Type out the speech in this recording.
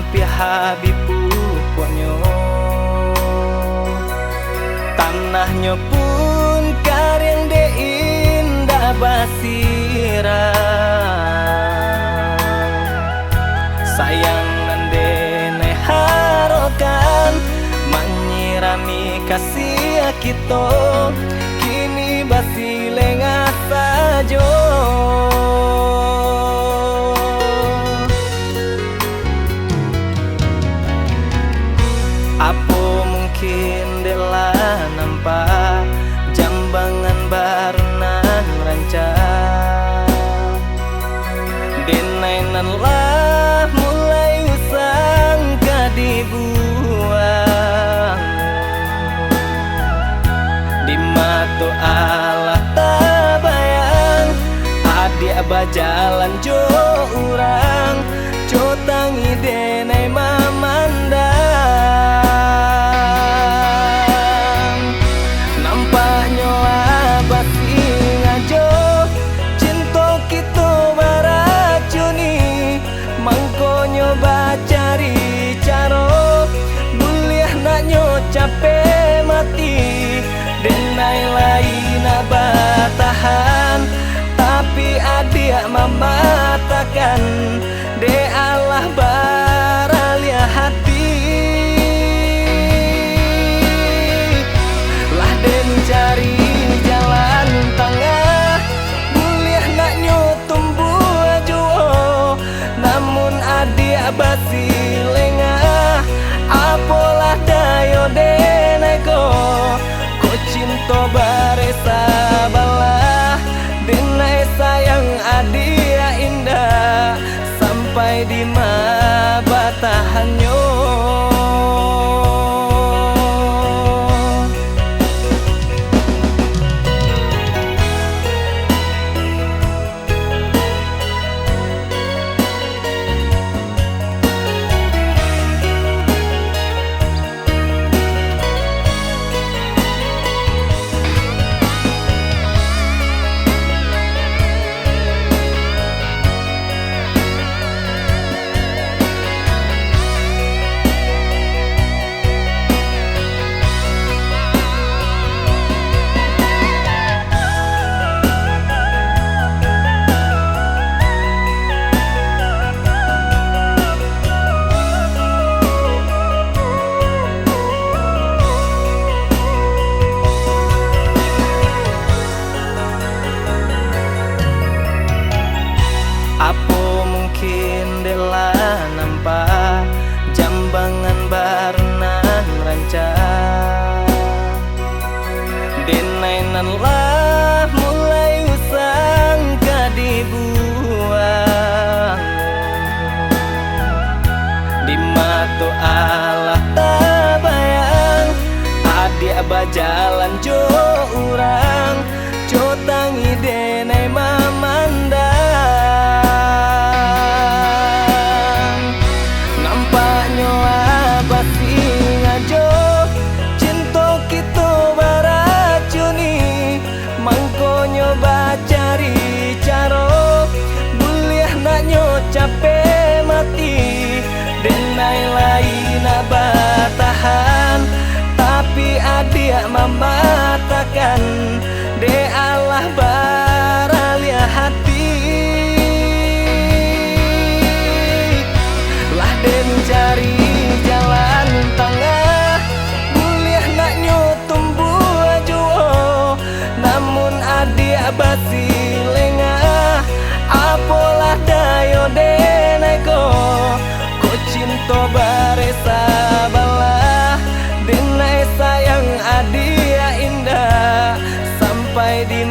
nampi habibu ponyo, tanahnya pun karyang de indah basira. Sayang nande nai harokan menyirami kasih kita, kini basi lengah sajo. Apa mungkin dela nampak jambangan barunan rancang, denainan lah mulai usang dibuang. Di mata Allah tabayang adik bajalan jo urang, jo tangi denai mamandang. Nampaknya abasi ngajo cinta kita baracuni, mangkonyo bacari caro buliah naknyo capek mati. Denai lain batahan tapi adik mematakan, de Allah baralia hati. Lah den cari jalan tengah, buliah naknyo tumbuh juo, namun adik basi lengah. Apalah dayo denai ko cinta baresa balah, denai sayang adia indah sampai di mabatahannya. Apa mungkin dela nampak jambangan barunan rancang, denainan lah mulai usang dibuang. Di mata Allah tabayang adik bajalan jo urang, jo tangi denai mamandang. Bacari caro buliah naknyo capek mati, denai lain batahan tapi adik mematakan, de Allah baralia hati. Lah den cari jalan tengah, buliah naknyo tumbuh juo, namun adik basi lengah. Apalah dayo denai ko cinta baresa balah, denai sayang adia indah sampai di